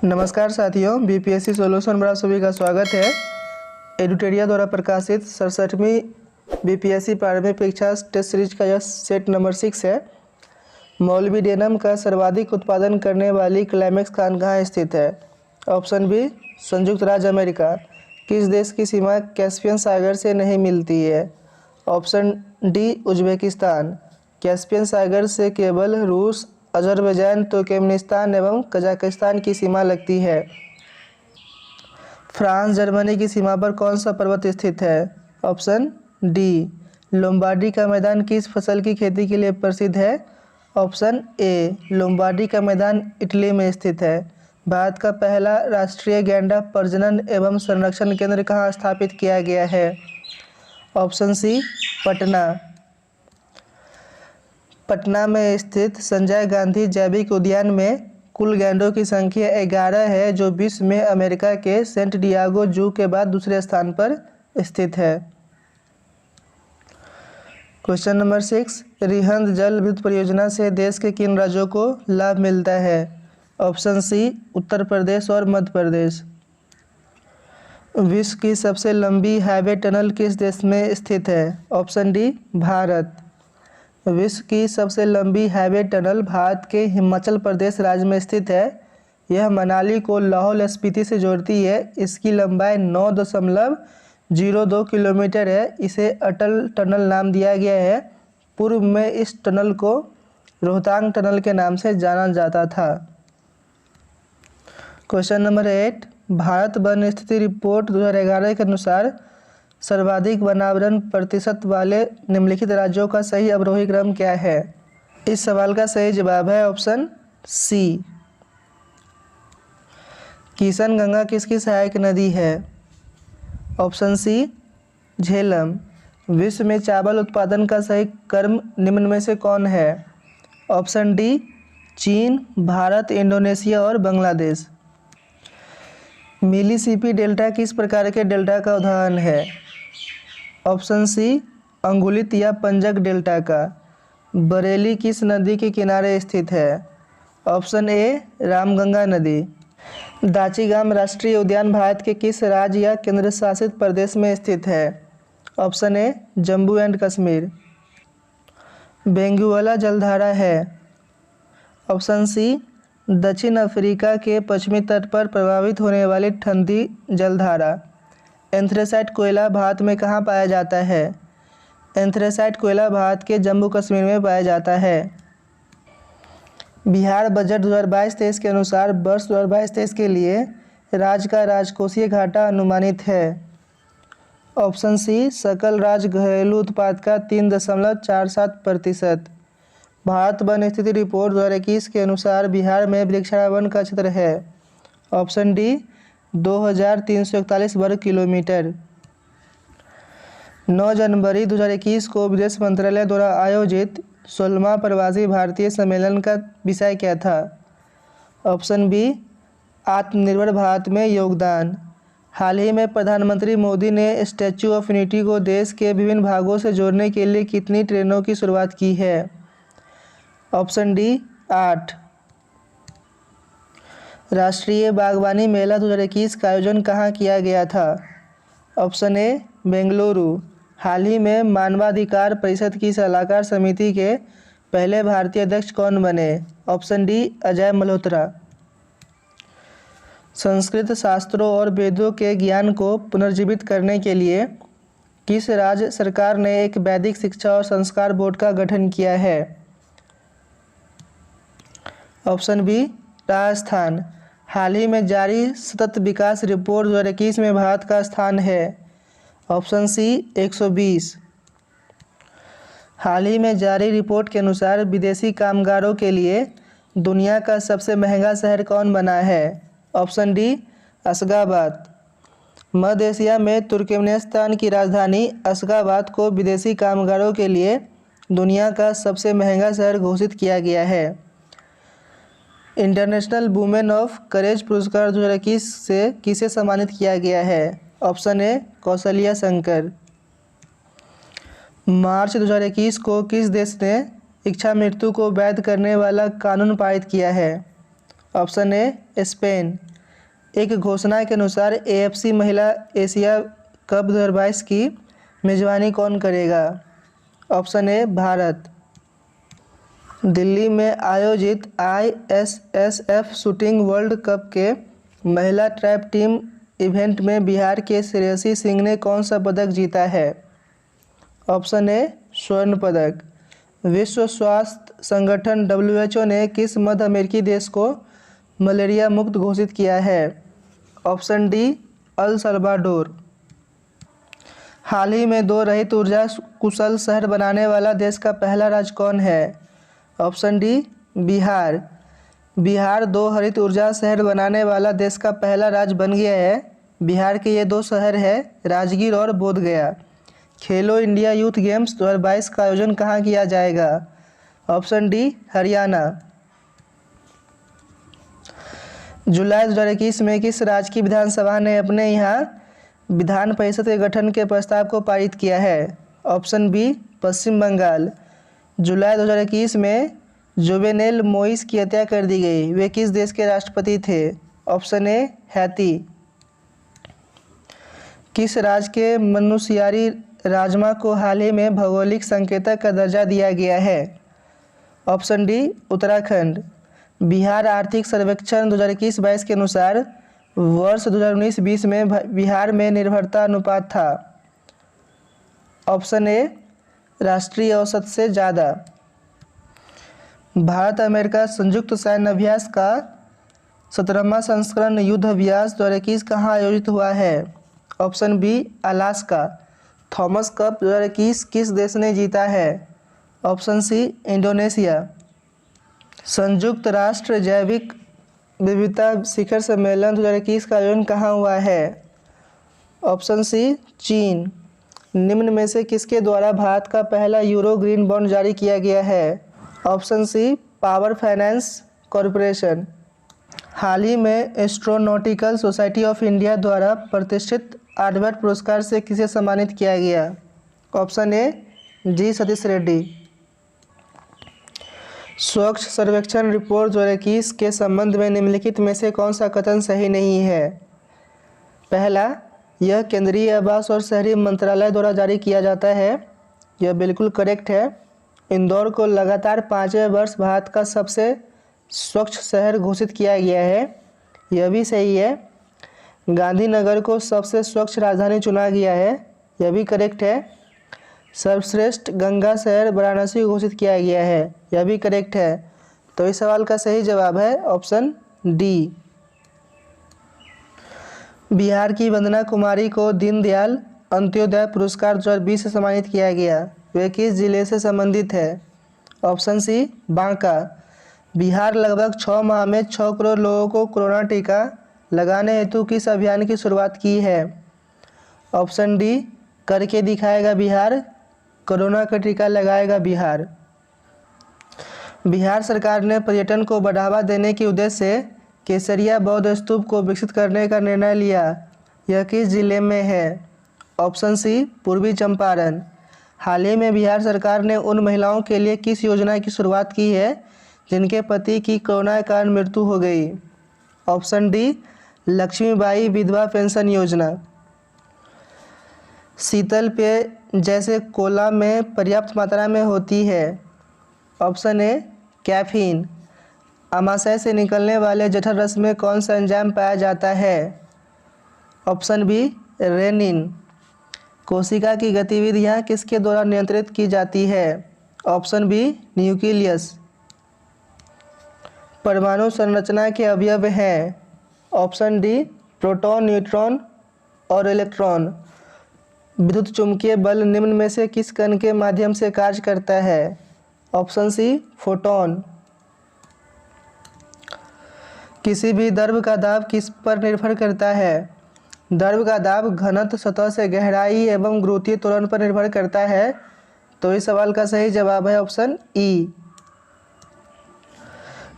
नमस्कार साथियों, BPSC solution में आप सभी का स्वागत है। एडुटेरिया द्वारा प्रकाशित 67वीं बीपीएससी प्रारंभिक परीक्षा टेस्ट सीरीज का यह सेट नंबर 6 है। मोलिब्डेनम का सर्वाधिक उत्पादन करने वाली क्लाइमेक्स खान कहाँ स्थित है? ऑप्शन बी, संयुक्त राज्य अमेरिका। किस देश की सीमा कैस्पियन सागर से नहीं मिलती है? Option D, Uzbekistan. कैस्पियन सागर से केवल रूस, अजरबैजान, तुर्कमेनिस्तान एवं कजाकिस्तान की सीमा लगती है। फ्रांस जर्मनी की सीमा पर कौन सा पर्वत स्थित है? ऑप्शन डी, लोम्बार्डी का मैदान किस फसल की खेती के लिए प्रसिद्ध है? ऑप्शन ए, लोम्बार्डी का मैदान इटली में स्थित है। भारत का पहला राष्ट्रीय गैंडा प्रजनन एवं संरक्षण केंद्र कहाँ स्थापित किया गया है? ऑप्शन सी, पटना। पटना में स्थित संजय गांधी जैविक उद्यान में कुल गैंडों की संख्या 11 है, जो विश्व में अमेरिका के सेंट डियागो जू के बाद दूसरे स्थान पर स्थित है। क्वेश्चन नंबर 6, रिहंद जल विद्युत परियोजना से देश के किन राज्यों को लाभ मिलता है? ऑप्शन सी, उत्तर प्रदेश और मध्य प्रदेश। विश्व की सबसे लंबी हाईवे टनल किस देश में स्थित है? Option D, Bharat. विश्व की सबसे लंबी हाईवे टनल भारत के हिमाचल प्रदेश राज्य में स्थित है। यह मनाली को लाहौल स्पीति से जोड़ती है। इसकी लंबाई 9.02 किलोमीटर है। इसे अटल टनल नाम दिया गया है। पूर्व में इस टनल को रोहतांग टनल के नाम से जाना जाता था। क्वेश्चन नंबर 8, भारत वन स्थिति रिपोर्ट 2011 के अनुसार सर्वाधिक वनावरण प्रतिशत वाले निम्नलिखित राज्यों का सही अवरोही क्रम क्या है? इस सवाल का सही जवाब है ऑप्शन सी। किशनगंगा किसकी सहायक नदी है? Option C, Jhelum. विश्व में चावल उत्पादन का सही क्रम निम्न में से कौन है? ऑप्शन डी, चीन, भारत, इंडोनेशिया और बांग्लादेश। मिसिसिपी डेल्टा किस प्रकार के डेल्टा का उदाहरण है? ऑप्शन सी, अंगुलित या पंजक डेल्टा का। बरेली किस नदी के किनारे स्थित है? ऑप्शन ए, रामगंगा नदी। दाचीगाम राष्ट्रीय उद्यान भारत के किस राज्य या केंद्र शासित प्रदेश में स्थित है? Option A, Jammu and Kashmir. Benguela जलधारा है? ऑप्शन सी, दक्षिण अफ्रीका के पश्चिमी तट पर प्रभावित होने वाली ठंडी जलधारा। एंथ्रेसाइट कोयला भारत में कहाँ पाया जाता है? एंथ्रेसाइट कोयला भारत के जम्मू कश्मीर में पाया जाता है। बिहार बजट 2022-23 के अनुसार वर्ष 2022-23 के लिए राज्य का राजकोषीय घाटा अनुमानित है। ऑप्शन सी, सकल राज्य घरेलू उत्पाद का 3.47%। भारत वन स्थिति रिपोर्ट 2021 के अनुसार बिहार में वृक्षारोपण का क्षेत्र है। ऑप्शन डी, 2341 वर्ग किलोमीटर। 9 जनवरी 2021 को विदेश मंत्रालय द्वारा आयोजित 16वां प्रवासी भारतीय सम्मेलन का विषय क्या था? ऑप्शन बी, आत्मनिर्भर भारत में योगदान। हाल ही में प्रधानमंत्री मोदी ने स्टैच्यू ऑफ यूनिटी को देश के विभिन्न भागों से जोड़ने के लिए कितनी ट्रेनों की शुरुआत की है? Option D, 8। राष्ट्रीय बागवानी मेला 2021 का आयोजन कहाँ किया गया था? Option A, Bengaluru. हाल ही में मानवाधिकार परिषद की सलाहकार समिति के पहले भारतीय अध्यक्ष कौन बने? Option D, Ajay Malhotra. संस्कृत शास्त्रों और वेदों के ज्ञान को पुनर्जीवित करने के लिए किस राज्य सरकार ने एक वैदिक शिक्षा और संस्कार बोर्ड का गठन किया है? Option B, Rajasthan. हाल ही में जारी सतत विकास रिपोर्ट 2021 में भारत का स्थान है? ऑप्शन सी, 120। हाल ही में जारी रिपोर्ट के अनुसार विदेशी कामगारों के लिए दुनिया का सबसे महंगा शहर कौन बना है? Option D, Ashgabat. मध्य एशिया में तुर्कमेनिस्तान की राजधानी अशगाबाद को विदेशी कामगारों के लिए दुनिया का सबसे महंगा शहर घोषित किया गया है। इंटरनेशनल वुमेन ऑफ करेज पुरस्कार 2021 से किसे सम्मानित किया गया है? Option A, Kaushalya Shankar. मार्च 2021 को किस देश ने इच्छा मृत्यु को वैध करने वाला कानून पारित किया है? ऑप्शन ए, स्पेन। एक घोषणा के अनुसार AFC महिला एशिया कप 2022 की मेजबानी कौन करेगा? Option A Bharat. दिल्ली में आयोजित ISSF शूटिंग वर्ल्ड कप के महिला ट्रैप टीम इवेंट में बिहार के श्रेयसी सिंह ने कौन सा पदक जीता है? ऑप्शन ए स्वर्ण पदक। विश्व स्वास्थ्य संगठन WHO ने किस मध्य अमेरिकी देश को मलेरिया मुक्त घोषित किया है? Option D El Salvador. हाल ही में 2 रहित ऊर्जा कुशल शहर बनाने वाला देश का पहला राज्य कौन है? Option D Bihar. बिहार 2 हरित ऊर्जा शहर बनाने वाला देश का पहला राज्य बन गया है। बिहार के ये 2 शहर हैं राजगीर और बोधगया। खेलो इंडिया यूथ गेम्स 2022 का आयोजन कहाँ किया जाएगा? Option D Haryana. जुलाई 2021 में किस राज्य की विधानसभा ने अपने यहाँ विधान परिषद के गठन के प्रस्ताव को पारित किया है? ऑप्शन बी पश्चिम बंगाल। जुलाई 2021 में जोवेनेल मोइस की हत्या कर दी गई। वे किस देश के राष्ट्रपति थे? Option A Haiti. किस राज्य के मनुष्यारी राजमा को हाल ही में भौगोलिक संकेतक का दर्जा दिया गया है? Option D Uttarakhand. बिहार आर्थिक सर्वेक्षण 2021-22 के अनुसार वर्ष 2019-20 में बिहार में निर्भरता अनुपात था। ऑप्शन ए राष्ट्रीय औसत से ज़्यादा। भारत अमेरिका संयुक्त सैन्य अभ्यास का 17वां संस्करण युद्ध अभ्यास 2021 कहाँ आयोजित हुआ है? Option B Alaska. Thomas Cup 2021 किस देश ने जीता है? Option C Indonesia. संयुक्त राष्ट्र जैविक विविधता शिखर सम्मेलन 2021 का आयोजन कहाँ हुआ है? ऑप्शन सी चीन। निम्न में से किसके द्वारा भारत का पहला यूरो ग्रीन बॉन्ड जारी किया गया है? Option C power finance corporation. हाल ही में एस्ट्रोनॉटिकल सोसाइटी ऑफ इंडिया द्वारा प्रतिष्ठित आर्यभट्ट पुरस्कार से किसे सम्मानित किया गया? ऑप्शन ए जी सतीश रेड्डी। स्वच्छ सर्वेक्षण रिपोर्ट 2021 के संबंध में निम्नलिखित में से कौन सा कथन सही नहीं है? पहला, यह केंद्रीय आवास और शहरी मंत्रालय द्वारा जारी किया जाता है। यह बिल्कुल करेक्ट है। इंदौर को लगातार 5वें वर्ष भारत का सबसे स्वच्छ शहर घोषित किया गया है। यह भी सही है। गांधीनगर को सबसे स्वच्छ राजधानी चुना गया है। यह भी करेक्ट है। सर्वश्रेष्ठ गंगा शहर वाराणसी घोषित किया गया है। यह भी करेक्ट है। तो इस सवाल का सही जवाब है ऑप्शन डी। बिहार की वंदना कुमारी को दीनदयाल अंत्योदय पुरस्कार 2020 से सम्मानित किया गया। वे किस जिले से संबंधित है? ऑप्शन सी बांका। बिहार लगभग 6 माह में 6 करोड़ लोगों को कोरोना टीका लगाने हेतु किस अभियान की शुरुआत की है? ऑप्शन डी करके दिखाएगा बिहार। कोरोना का टीका लगाएगा बिहार। बिहार सरकार ने पर्यटन को बढ़ावा देने के उद्देश्य से केसरिया बौद्ध स्तूप को विकसित करने का निर्णय लिया। यह किस जिले में है? ऑप्शन सी पूर्वी चंपारण। हाल ही में बिहार सरकार ने उन महिलाओं के लिए किस योजना की शुरुआत की है जिनके पति की कोरोना के कारण मृत्यु हो गई? ऑप्शन डी लक्ष्मीबाई विधवा पेंशन योजना। शीतल पेय जैसे कोला में पर्याप्त मात्रा में होती है। ऑप्शन ए कैफीन। अमाशय से निकलने वाले जठर रस में कौन सा एंजाइम पाया जाता है? Option B rennin. कोशिका की गतिविधियाँ किसके द्वारा नियंत्रित की जाती है? Option B nucleus. परमाणु संरचना के अवयव हैं। ऑप्शन डी प्रोटॉन, न्यूट्रॉन और इलेक्ट्रॉन। विद्युत चुम्बकीय बल निम्न में से किस कण के माध्यम से कार्य करता है? Option C photon. किसी भी द्रव का दाब किस पर निर्भर करता है? द्रव का दाब घनत्व, सतह से गहराई एवं गुरुत्वीय त्वरण पर निर्भर करता है। तो इस सवाल का सही जवाब है ऑप्शन ई।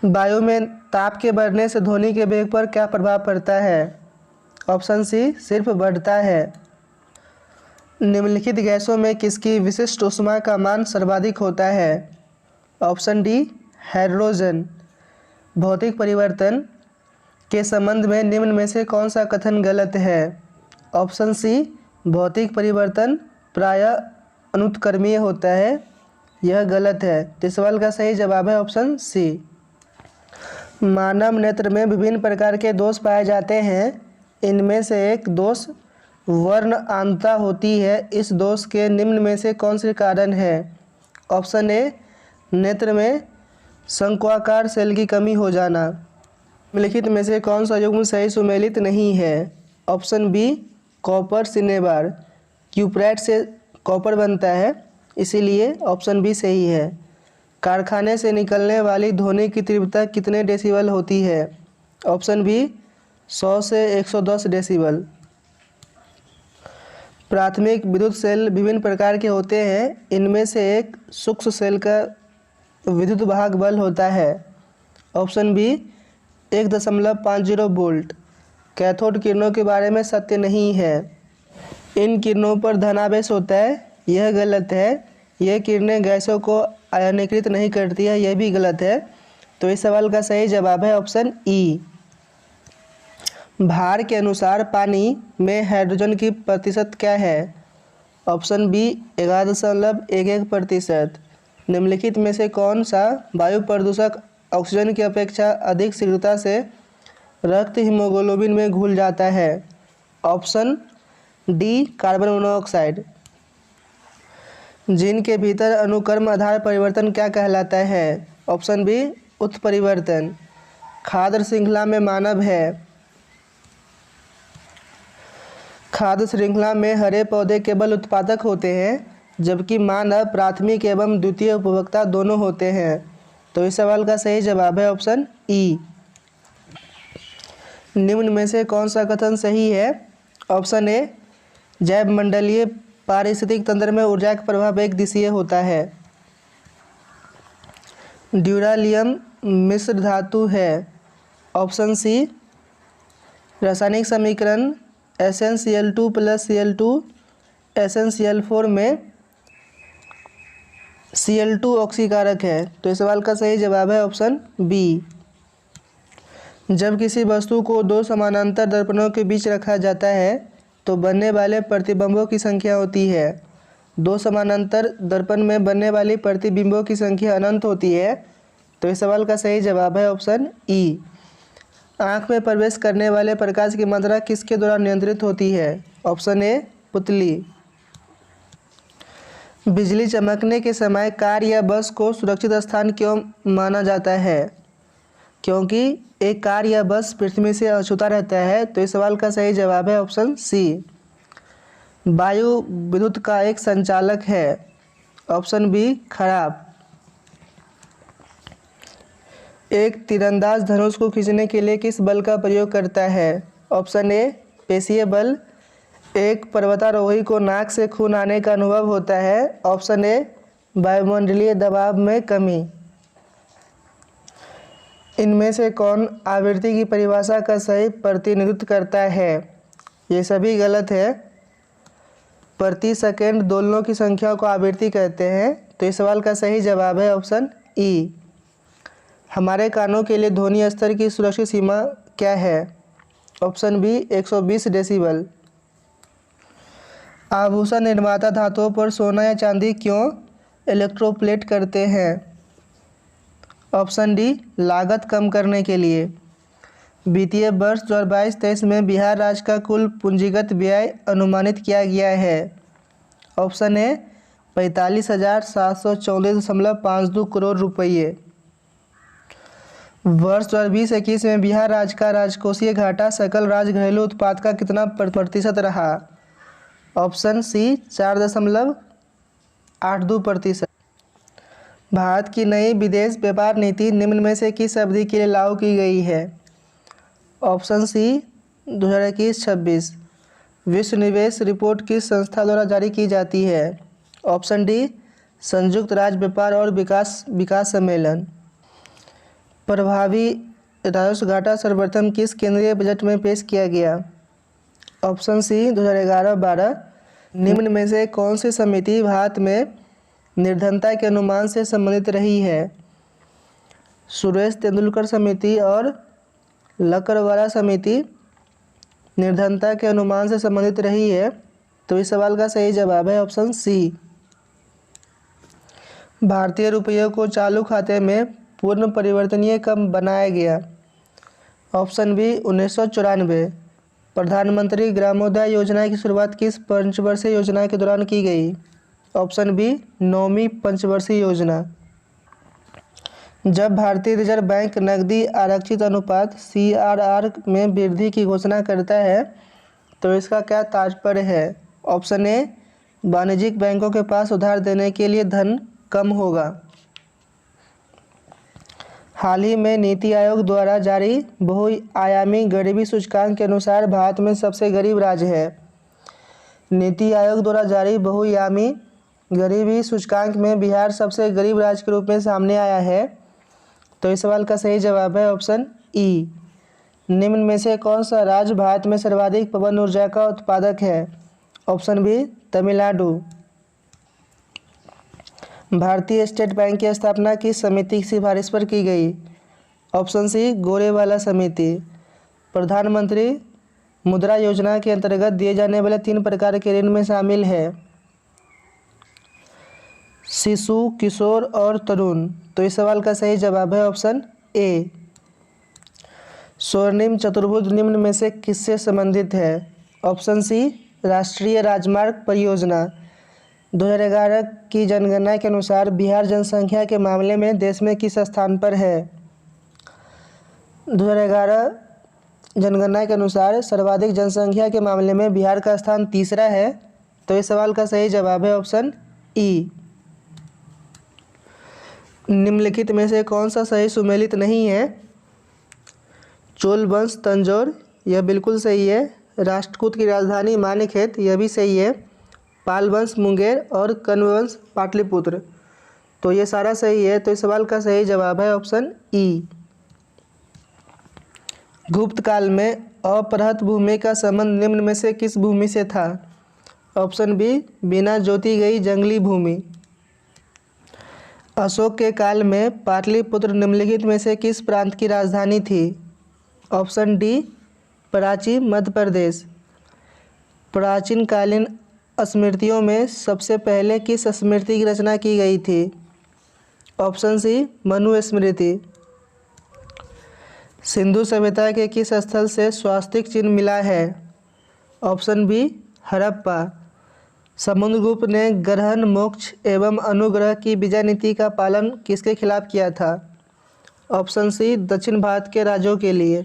वायु में ताप के बढ़ने से ध्वनि के वेग पर क्या प्रभाव पड़ता है? ऑप्शन सी सिर्फ बढ़ता है। निम्नलिखित गैसों में किसकी विशिष्ट ऊष्मा का मान सर्वाधिक होता है? Option D hydrogen. भौतिक परिवर्तन के संबंध में निम्न में से कौन सा कथन गलत है? ऑप्शन सी, भौतिक परिवर्तन प्रायः अनुत्क्रमणीय होता है, यह गलत है। तो इस सवाल का सही जवाब है ऑप्शन सी। मानव नेत्र में विभिन्न प्रकार के दोष पाए जाते हैं। इनमें से एक दोष वर्ण आंतता होती है। इस दोष के निम्न में से कौन से कारण है? ऑप्शन ए, नेत्र में शंक्वाकार सेल की कमी हो जाना। निम्नलिखित में से कौन सा युग्म सही सुमेलित नहीं है? Option B, copper cinnabar. Cuprite से कॉपर बनता है, इसीलिए ऑप्शन बी सही है। कारखाने से निकलने वाली ध्वनि की तीव्रता कितने डेसिबल होती है? ऑप्शन बी, 100 से 110 डेसिबल। प्राथमिक विद्युत सेल विभिन्न प्रकार के होते हैं। इनमें से एक सूक्ष्म सेल का विद्युत वाहक बल होता है। Option B, 1.50 volt. कैथोड किरणों के बारे में सत्य नहीं है। इन किरणों पर धनावेश होता है, यह गलत है। यह किरणें गैसों को आयनीकृत नहीं करती है, यह भी गलत है। तो इस सवाल का सही जवाब है ऑप्शन ई। भार के अनुसार पानी में हाइड्रोजन की प्रतिशत क्या है? Option B, 11.11%। निम्नलिखित में से कौन सा वायु प्रदूषक ऑक्सीजन की अपेक्षा अधिक शीघ्रता से रक्त हीमोग्लोबिन में घुल जाता है? Option D, carbon monoxide. Gene के भीतर अनुक्रम आधार परिवर्तन क्या कहलाता है? ऑप्शन बी, उत्परिवर्तन। खाद्य श्रृंखला में मानव है। खाद्य श्रृंखला में हरे पौधे केवल उत्पादक होते हैं, जबकि मानव प्राथमिक एवं द्वितीय उपभोक्ता दोनों होते हैं। तो इस सवाल का सही जवाब है ऑप्शन ई। निम्न में से कौन सा कथन सही है? ऑप्शन ए, जैवमंडलीय पारिस्थितिक तंत्र में ऊर्जा का प्रभाव एक दिशीय होता है। ड्यूरालियम मिश्र धातु है। ऑप्शन सी, रासायनिक समीकरण SnCl2 + Cl2 SnCl4 में Cl2 ऑक्सीकारक है। तो इस सवाल का सही जवाब है ऑप्शन बी। जब किसी वस्तु को दो समानांतर दर्पणों के बीच रखा जाता है तो बनने वाले प्रतिबिंबों की संख्या होती है। दो समानांतर दर्पण में बनने वाली प्रतिबिंबों की संख्या अनंत होती है। तो इस सवाल का सही जवाब है ऑप्शन ई। आँख में प्रवेश करने वाले प्रकाश की मात्रा किसके द्वारा नियंत्रित होती है? ऑप्शन ए, पुतली। बिजली चमकने के समय कार या बस को सुरक्षित स्थान क्यों माना जाता है? क्योंकि एक कार या बस पृथ्वी से अछूता रहता है। तो इस सवाल का सही जवाब है ऑप्शन सी। वायु विद्युत का एक संचालक है। ऑप्शन बी, खराब। एक तीरंदाज धनुष को खींचने के लिए किस बल का प्रयोग करता है? ऑप्शन ए, पेशीय बल। एक पर्वतारोही को नाक से खून आने का अनुभव होता है। ऑप्शन ए, वायुमंडलीय दबाव में कमी। इनमें से कौन आवृत्ति की परिभाषा का सही प्रतिनिधित्व करता है? ये सभी गलत है। प्रति सेकंड दोलनों की संख्या को आवृत्ति कहते हैं। तो इस सवाल का सही जवाब है ऑप्शन ई। हमारे कानों के लिए ध्वनि स्तर की सुरक्षित सीमा क्या है? Option B, 120 decibel. आभूषण निर्माता धातुओं पर सोना या चांदी क्यों इलेक्ट्रोप्लेट करते हैं? ऑप्शन डी, लागत कम करने के लिए। वित्तीय वर्ष 2022-23 में बिहार राज्य का कुल पूंजीगत व्यय अनुमानित किया गया है। ऑप्शन ए, 45,714.52 करोड़ रुपये। वर्ष 2020-21 में बिहार राज्य का राजकोषीय घाटा सकल राज्य घरेलू उत्पाद का कितना प्रतिशत रहा? Option C, 4.82%। भारत की नई विदेश व्यापार नीति निम्न में से किस अवधि के लिए लागू की गई है? Option C, 2021-26। विश्व निवेश रिपोर्ट किस संस्था द्वारा जारी की जाती है? ऑप्शन डी, संयुक्त राज्य व्यापार और विकास सम्मेलन। प्रभावी राजस्व घाटा सर्वप्रथम किस केंद्रीय बजट में पेश किया गया? Option C, 2011-12। निम्न में से कौन सी समिति भारत में निर्धनता के अनुमान से संबंधित रही है? सुरेश तेंदुलकर समिति और लकड़वाला समिति निर्धनता के अनुमान से संबंधित रही है? तो इस सवाल का सही जवाब है ऑप्शन सी। भारतीय रुपये को चालू खाते में पूर्ण परिवर्तनीय कब बनाया गया? Option B 1994। प्रधानमंत्री ग्रामोदय योजना की शुरुआत किस पंचवर्षीय योजना के दौरान की गई? ऑप्शन बी 9वीं पंचवर्षीय योजना। जब भारतीय रिजर्व बैंक नकदी आरक्षित अनुपात CRR में वृद्धि की घोषणा करता है तो इसका क्या तात्पर्य है? ऑप्शन ए वाणिज्यिक बैंकों के पास उधार देने के लिए धन कम होगा। हाल ही में नीति आयोग द्वारा जारी बहुआयामी गरीबी सूचकांक के अनुसार भारत में सबसे गरीब राज्य है। नीति आयोग द्वारा जारी बहुआयामी गरीबी सूचकांक में बिहार सबसे गरीब राज्य के रूप में सामने आया है। तो इस सवाल का सही जवाब है ऑप्शन ई। निम्न में से कौन सा राज्य भारत में सर्वाधिक पवन ऊर्जा का उत्पादक है? Option B Tamil Nadu. भारतीय स्टेट बैंक की स्थापना किस समिति की सिफारिश पर की गई? ऑप्शन सी गोरेवाला समिति। प्रधानमंत्री मुद्रा योजना के अंतर्गत दिए जाने वाले 3 प्रकार के ऋण में शामिल है शिशु, किशोर और तरुण। तो इस सवाल का सही जवाब है ऑप्शन ए। स्वर्णिम चतुर्भुज निम्न में से किससे संबंधित है? ऑप्शन सी राष्ट्रीय राजमार्ग परियोजना। 2011 की जनगणना के अनुसार बिहार जनसंख्या के मामले में देश में किस स्थान पर है? 2011 जनगणना के अनुसार सर्वाधिक जनसंख्या के मामले में बिहार का स्थान तीसरा है। तो इस सवाल का सही जवाब है ऑप्शन ई। निम्नलिखित में से कौन सा सही सुमेलित नहीं है? चोल वंश तंजौर, यह बिल्कुल सही है। राष्ट्रकूट की राजधानी मानेकहेत, यह भी सही है। पाल वंश मुंगेर और कण्व वंश पाटलिपुत्र, तो ये सारा सही है। तो इस सवाल का सही जवाब है ऑप्शन ई। गुप्त काल में अपरहत भूमि का संबंध निम्न में से किस भूमि से था? ऑप्शन बी बिना जोती गई जंगली भूमि। अशोक के काल में पाटलिपुत्र निम्नलिखित में से किस प्रांत की राजधानी थी? ऑप्शन डी प्राचीन मध्य प्रदेश। प्राचीन कालीन स्मृतियों में सबसे पहले किस स्मृति की रचना की गई थी? ऑप्शन सी मनुस्मृति। सिंधु सभ्यता के किस स्थल से स्वास्तिक चिन्ह मिला है? Option B Harappa. समुद्रगुप्त ने ग्रहण, मोक्ष एवं अनुग्रह की विजय नीति का पालन किसके खिलाफ किया था? ऑप्शन सी दक्षिण भारत के राज्यों के लिए।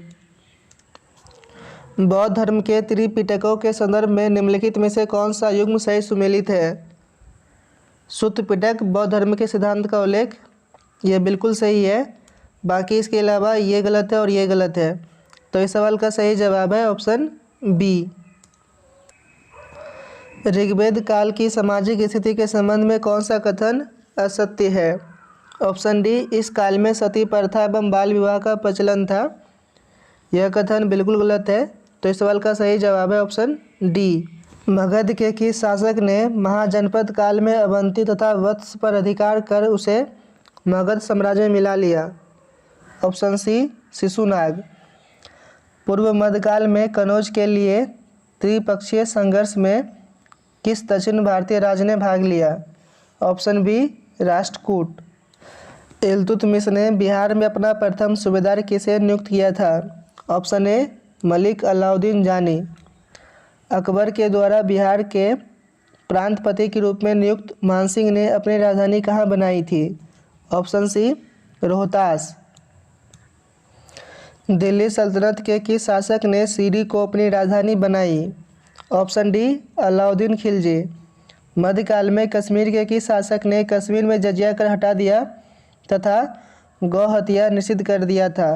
बौद्ध धर्म के त्रिपिटकों के संदर्भ में निम्नलिखित में से कौन सा युग्म सही सुमेलित है? सुत्त पिटक बौद्ध धर्म के सिद्धांत का उल्लेख, यह बिल्कुल सही है। बाकी इसके अलावा ये गलत है और ये गलत है। तो इस सवाल का सही जवाब है ऑप्शन बी। ऋग्वेद काल की सामाजिक स्थिति के संबंध में कौन सा कथन असत्य है? ऑप्शन डी इस काल में सती प्रथा एवं बाल विवाह का प्रचलन था, यह कथन बिल्कुल गलत है। तो इस सवाल का सही जवाब है ऑप्शन डी। मगध के किस शासक ने महाजनपद काल में अवंती तथा वत्स पर अधिकार कर उसे मगध साम्राज्य में मिला लिया? Option C Shishunaga. पूर्व मध्यकाल में कनौज के लिए त्रिपक्षीय संघर्ष में किस दक्षिण भारतीय राज्य ने भाग लिया? Option B Rashtrakuta. इल्तुतमिश ने बिहार में अपना प्रथम सूबेदार किसे नियुक्त किया था? ऑप्शन ए मलिक अलाउद्दीन जानी। अकबर के द्वारा बिहार के प्रांतपति के रूप में नियुक्त मानसिंह ने अपनी राजधानी कहाँ बनाई थी? ऑप्शन सी रोहतास। दिल्ली सल्तनत के किस शासक ने सीरी को अपनी राजधानी बनाई? Option D Alauddin Khilji. मध्यकाल में कश्मीर के किस शासक ने कश्मीर में जजिया कर हटा दिया तथा गौ हत्या निषिद्ध कर दिया था?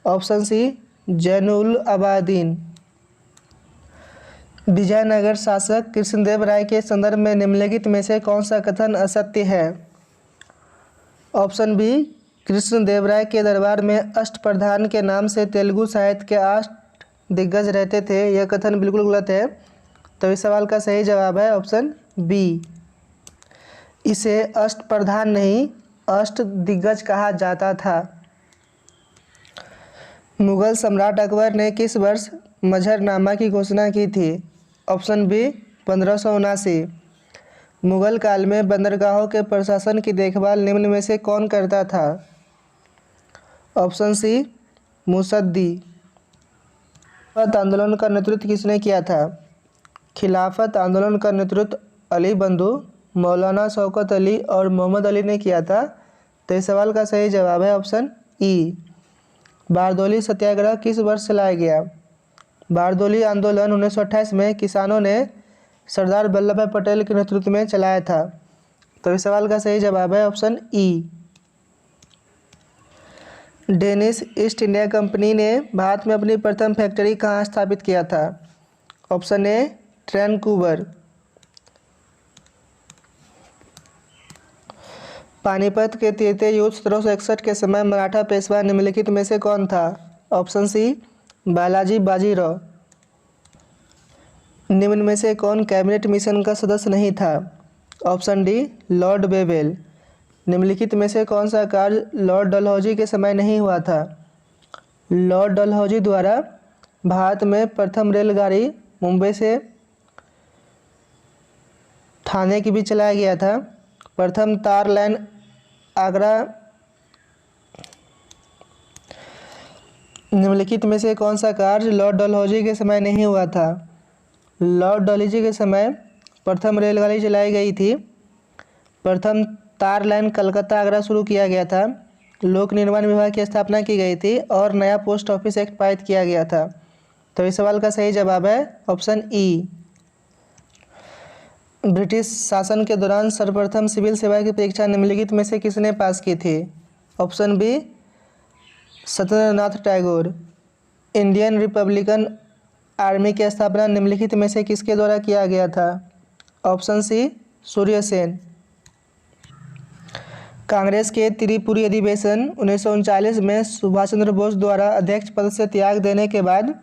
Option C Zainul Abidin. विजयनगर शासक कृष्णदेव राय के संदर्भ में निम्नलिखित में से कौन सा कथन असत्य है? ऑप्शन बी कृष्णदेव राय के दरबार में अष्टप्रधान के नाम से तेलुगु साहित्य के 8 दिग्गज रहते थे, यह कथन बिल्कुल गलत है। तो इस सवाल का सही जवाब है ऑप्शन बी। इसे अष्टप्रधान नहीं अष्ट दिग्गज कहा जाता था। मुगल सम्राट अकबर ने किस वर्ष मजहरनामा की घोषणा की थी? Option B 1579। मुगल काल में बंदरगाहों के प्रशासन की देखभाल निम्न में से कौन करता था? ऑप्शन सी मुसद्दी। खिलाफत आंदोलन का नेतृत्व किसने किया था? खिलाफत आंदोलन का नेतृत्व अली बंधु, मौलाना शौकत अली और मोहम्मद अली ने किया था। तो इस सवाल का सही जवाब है ऑप्शन ई। बारदौली सत्याग्रह किस वर्ष चलाया गया? बारदौली आंदोलन 1928 में किसानों ने सरदार वल्लभ भाई पटेल के नेतृत्व में चलाया था। तो इस सवाल का सही जवाब है option E. Danish east India company ने भारत में अपनी प्रथम फैक्ट्री कहाँ स्थापित किया था? Option A Vancouver. पानीपत के तृतीय युद्ध 1761 के समय मराठा पेशवा निम्नलिखित में से कौन था? Option C Balaji Bajirao. निम्न में से कौन कैबिनेट मिशन का सदस्य नहीं था? Option D Lord Wavell. निम्नलिखित में से कौन सा कार्य लॉर्ड डलहौजी के समय नहीं हुआ था? लॉर्ड डलहौजी द्वारा भारत में प्रथम रेलगाड़ी मुंबई से ठाणे के बीच चलाया गया था। प्रथम तार लाइन आगरा। निम्नलिखित में से कौन सा कार्य लॉर्ड डलहौजी के समय नहीं हुआ था? लॉर्ड डलहौजी के समय प्रथम रेलगाड़ी चलाई गई थी। प्रथम तार लाइन कलकत्ता आगरा शुरू किया गया था। लोक निर्माण विभाग की स्थापना की गई थी और नया पोस्ट ऑफिस एक्ट पारित किया गया था। तो इस सवाल का सही जवाब है ऑप्शन ई। ब्रिटिश शासन के दौरान सर्वप्रथम सिविल सेवा की परीक्षा निम्नलिखित में से किसने पास की थी? Option B Satyendranath Tagore. Indian Republican Army की स्थापना निम्नलिखित में से किसके द्वारा किया गया था? ऑप्शन सी सूर्य सेन। कांग्रेस के त्रिपुरी अधिवेशन 1939 में सुभाष चंद्र बोस द्वारा अध्यक्ष पद से त्याग देने के बाद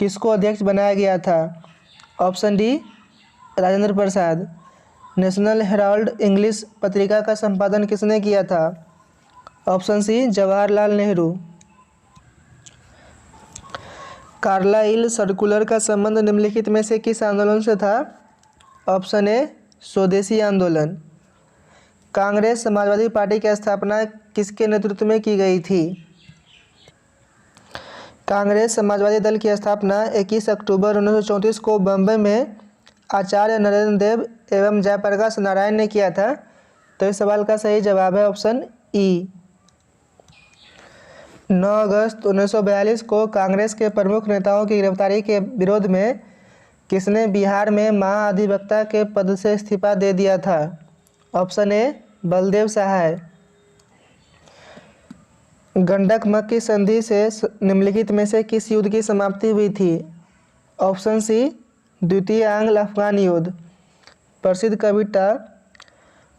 किसको अध्यक्ष बनाया गया था? Option D Rajendra Prasad. National Herald English पत्रिका का संपादन किसने किया था? Option C Jawaharlal Nehru. Carlyle circular का संबंध निम्नलिखित में से किस आंदोलन से था? ऑप्शन ए स्वदेशी आंदोलन। कांग्रेस समाजवादी पार्टी की स्थापना किसके नेतृत्व में की गई थी? कांग्रेस समाजवादी दल की स्थापना 21 अक्टूबर 1934 को बम्बई में आचार्य नरेंद्र देव एवं जयप्रकाश नारायण ने किया था। तो इस सवाल का सही जवाब है ऑप्शन ई। 9 अगस्त 1942 को कांग्रेस के प्रमुख नेताओं की गिरफ्तारी के विरोध में किसने बिहार में महाधिवक्ता के पद से इस्तीफा दे दिया था? ऑप्शन ए बलदेव सहाय। गंडक मक्की संधि से निम्नलिखित में से किस युद्ध की समाप्ति हुई थी? ऑप्शन सी द्वितीय आंग्ल अफगान युद्ध। प्रसिद्ध कविता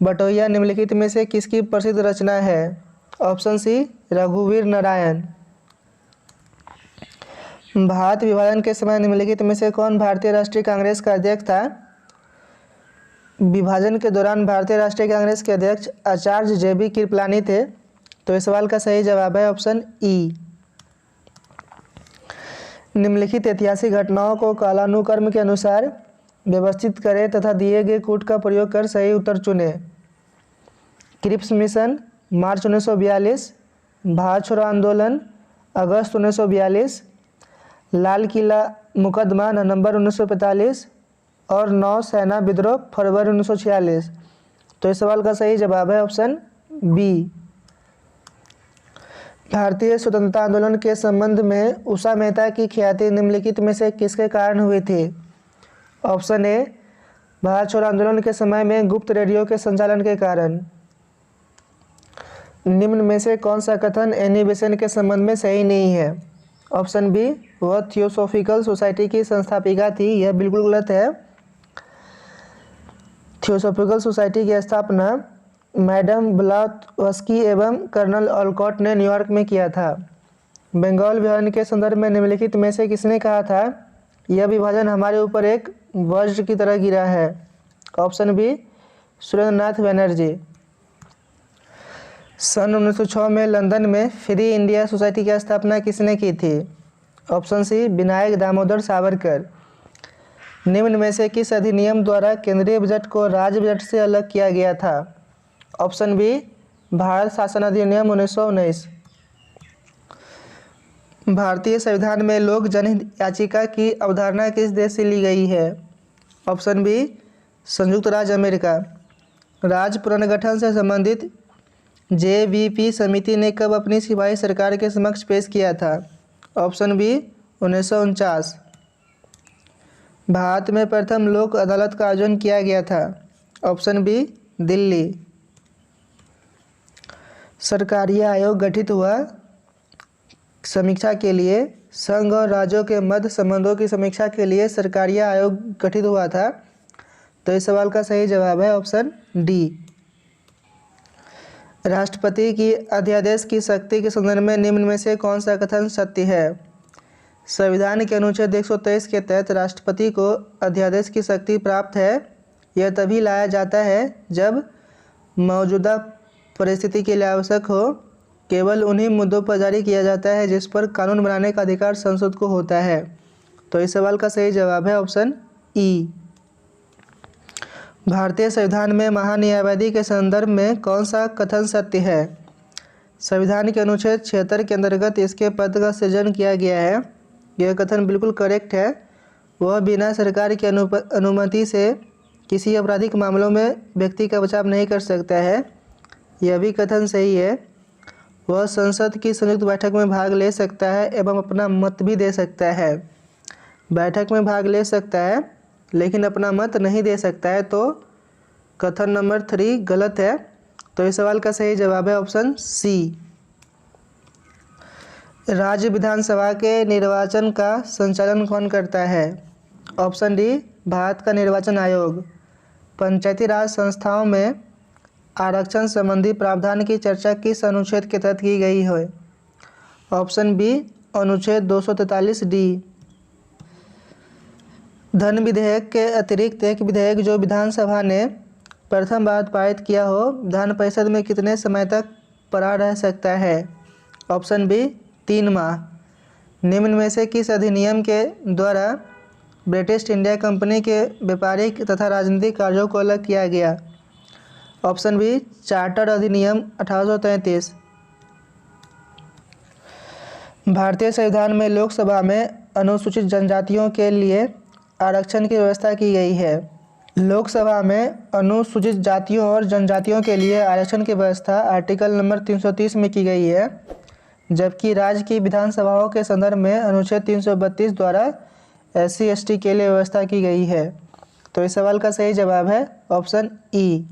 बटोहिया निम्नलिखित में से किसकी प्रसिद्ध रचना है? ऑप्शन सी रघुवीर नारायण। भारत विभाजन के समय निम्नलिखित में से कौन भारतीय राष्ट्रीय कांग्रेस का अध्यक्ष था? विभाजन के दौरान भारतीय राष्ट्रीय कांग्रेस के अध्यक्ष आचार्य जेबी कृपलानी थे। तो इस सवाल का सही जवाब है ऑप्शन ई। निम्नलिखित ऐतिहासिक घटनाओं को कालानुक्रम के अनुसार व्यवस्थित करें तथा दिए गए कूट का प्रयोग कर सही उत्तर चुनें। क्रिप्स मिशन मार्च 1942, भारत छोड़ो आंदोलन अगस्त 1942, लाल किला मुकदमा नवंबर 1945 और नौसेना विद्रोह फरवरी 1946। तो इस सवाल का सही जवाब है ऑप्शन बी। भारतीय स्वतंत्रता आंदोलन के संबंध में उषा मेहता की ख्याति निम्नलिखित में से किसके कारण हुई थी? ऑप्शन ए भारत छोड़ो आंदोलन के समय में गुप्त रेडियो के संचालन के कारण। निम्न में से कौन सा कथन एनी बेसेंट के संबंध में सही नहीं है? ऑप्शन बी वह थियोसॉफिकल सोसाइटी की संस्थापिका थी। यह बिल्कुल गलत है। थियोसॉफिकल सोसाइटी की स्थापना मैडम ब्लावत्स्की एवं कर्नल ऑलकॉट ने न्यूयॉर्क में किया था। बंगाल विभाजन के संदर्भ में निम्नलिखित में से किसने कहा था यह विभाजन हमारे ऊपर एक वज्र की तरह गिरा है? Option B Surendranath Banerjee. सन 1906 में लंदन में फ्री इंडिया सोसाइटी की स्थापना किसने की थी? Option C Vinayak Damodar Savarkar. निम्न में से किस अधिनियम द्वारा केंद्रीय बजट को राज्य बजट से अलग किया गया था? ऑप्शन बी भारत शासन अधिनियम 1919। भारतीय संविधान में लोक जनहित याचिका की अवधारणा किस देश से ली गई है? ऑप्शन बी संयुक्त राज्य अमेरिका। राज्य पुनर्गठन से संबंधित जेवीपी समिति ने कब अपनी सिपाही सरकार के समक्ष पेश किया था? Option B 1949। भारत में प्रथम लोक अदालत का आयोजन किया गया था? Option B Delhi. सरकारी आयोग गठित हुआ समीक्षा के लिए, संघ और राज्यों के मध्य संबंधों की समीक्षा के लिए सरकारी आयोग गठित हुआ था। तो इस सवाल का सही जवाब है ऑप्शन डी। राष्ट्रपति की अध्यादेश की शक्ति के संदर्भ में निम्न में से कौन सा कथन सत्य है? संविधान के अनुच्छेद 123 के तहत राष्ट्रपति को अध्यादेश की शक्ति प्राप्त है। यह तभी लाया जाता है जब मौजूदा परिस्थिति के लिए आवश्यक हो। केवल उन्हीं मुद्दों पर जारी किया जाता है जिस पर कानून बनाने का अधिकार संसद को होता है। तो इस सवाल का सही जवाब है ऑप्शन ई। भारतीय संविधान में महान्यायवादी के संदर्भ में कौन सा कथन सत्य है? संविधान के अनुच्छेद 76 के अंतर्गत इसके पद का सृजन किया गया है। यह कथन बिल्कुल करेक्ट है। वह बिना सरकार की अनुमति से किसी आपराधिक मामलों में व्यक्ति का बचाव नहीं कर सकता है। यह भी कथन सही है। वह संसद की संयुक्त बैठक में भाग ले सकता है एवं अपना मत भी दे सकता है। बैठक में भाग ले सकता है लेकिन अपना मत नहीं दे सकता है, तो कथन नंबर 3 गलत है। तो इस सवाल का सही जवाब है ऑप्शन सी। राज्य विधानसभा के निर्वाचन का संचालन कौन करता है? ऑप्शन डी भारत का निर्वाचन आयोग। पंचायती राज संस्थाओं में आरक्षण संबंधी प्रावधान की चर्चा किस अनुच्छेद के तहत की गई है? ऑप्शन बी अनुच्छेद 243 डी। धन विधेयक के अतिरिक्त एक विधेयक जो विधानसभा ने प्रथम बार पारित किया हो, विधान परिषद में कितने समय तक पड़ा रह सकता है? ऑप्शन बी 3 माह। निम्न में से किस अधिनियम के द्वारा ब्रिटिश इंडिया कंपनी के व्यापारिक तथा राजनीतिक कार्यों को अलग किया गया? ऑप्शन बी चार्टर अधिनियम 1833। भारतीय संविधान में लोकसभा में अनुसूचित जनजातियों के लिए आरक्षण की व्यवस्था की गई है। लोकसभा में अनुसूचित जातियों और जनजातियों के लिए आरक्षण की व्यवस्था आर्टिकल नंबर 330 में की गई है, जबकि राज्य की विधानसभाओं के संदर्भ में अनुच्छेद 332 द्वारा SC ST के लिए व्यवस्था की गई है। तो इस सवाल का सही जवाब है ऑप्शन ई।